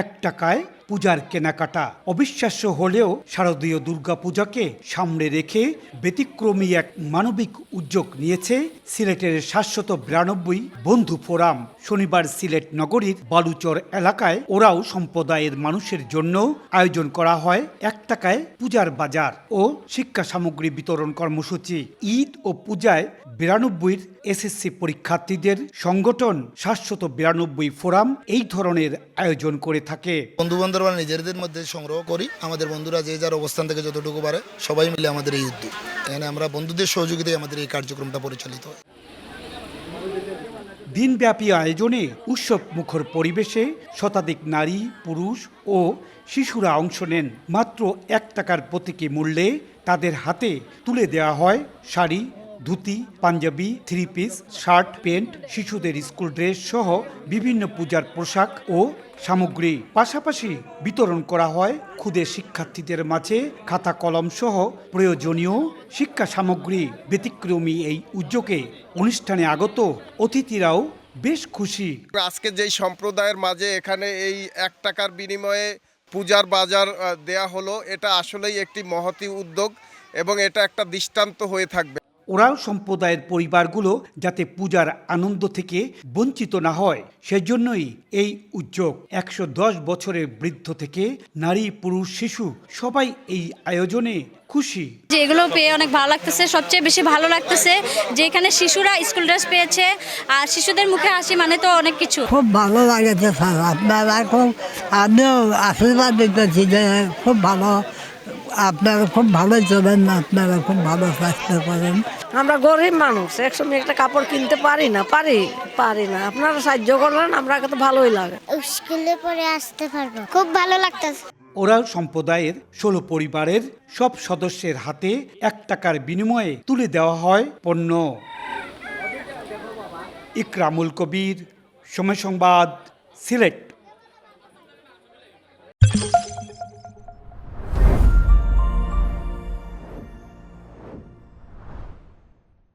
এক টাকায় পূজার কেনাকাটা অবিশ্বাস্য হলেও শারদীয় দুর্গাপূজাকে সামনে রেখে ব্যতিক্রমী এক মানবিক উদ্যোগ নিয়েছে সিলেটের ৭৯২ বন্ধু ফোরাম। শনিবার সিলেট নগরীর বালুচর এলাকায় ওরাও সম্প্রদায়ের মানুষের জন্য আয়োজন করা হয় ১ টাকায় পূজার বাজার ও শিক্ষা সামগ্রী বিতরণ কর্মসূচি। ঈদ ও পূজায় ৯২ এসএসসি পরীক্ষার্থীদের সংগঠন ৭৯২ ফোরাম এই ধরনের আয়োজন করে থাকে। বন্ধু বান্ধবরা নিজেদের মধ্যে সংগ্রহ করি, আমাদের বন্ধুরা যে যার অবস্থান থেকে যতটুকু পারে সবাই মিলে আমাদের এই উদ্যোগ, এখানে আমরা বন্ধুদের সহযোগিতায় আমাদের এই কার্যক্রমটা পরিচালিত হয়। দিনব্যাপী আয়োজনে উৎসব মুখর পরিবেশে শতাধিক নারী, পুরুষ ও শিশুরা অংশ নেন। মাত্র ১ টাকার প্রতীকী মূল্যে তাদের হাতে তুলে দেওয়া হয় sari, dhoti, Punjabi, three piece, shirt, pant, শিশুদের স্কুল ড্রেস সহ বিভিন্ন পূজার পোশাক ও সামগ্রী। পাশাপাশি বিতরণ করা হয় ক্ষুদে শিক্ষার্থীদের মাঝে খাতা কলম সহ প্রয়োজনীয় শিক্ষা সামগ্রী। ব্যতিক্রমী এই উদ্যোগে অনুষ্ঠানে আগত অতিথিরাও বেশ খুশি। আজকে যেই সম্প্রদায়ের মাঝে এখানে এই ১ টাকার বিনিময়ে পূজার বাজার দেয়া হলো, এটা আসলেই একটি মহতী উদ্যোগ এবং এটা একটা দৃষ্টান্ত হয়ে থাকবে। ওরাও সম্প্রদায়ের পরিবারগুলো যাতে পূজার আনন্দ থেকে বঞ্চিত না হয় সেজন্যই এই উদ্যোগ। ১১০ বছরের বৃদ্ধ থেকে নারী, পুরুষ, শিশু সবাই এই আয়োজনে খুশি। যে এগুলো পেয়ে অনেক ভালো লাগতেছে। সবচেয়ে বেশি ভালো লাগতেছে যে এখানে শিশুরা স্কুল ড্রেস পেয়েছে, আর শিশুদের মুখে হাসি মানে তো অনেক কিছু। খুব ভালো লাগেছে স্যার, আপনারা খুব, আমিও আশীর্বাদ দিতেছি যে খুব ভালো, আপনারা খুব ভালো চলেন, আপনারা খুব ভালো স্বাস্থ্য করেন। আমরা গরিব মানুষ, একসময় একটা কাপড় কিনতে পারি না, আপনারা সাহায্য করলেন, আমরা তো ভালোই লাগে। স্কুলে পড়ে আসতে পারবো, খুব ভালো লাগতেছে। ওরাও সম্প্রদায়ের ১৬ পরিবারের সব সদস্যের হাতে ১ টাকার বিনিময়ে তুলে দেওয়া হয় পণ্য। ইকরামুল কবির, সময় সংবাদ, সিলেট।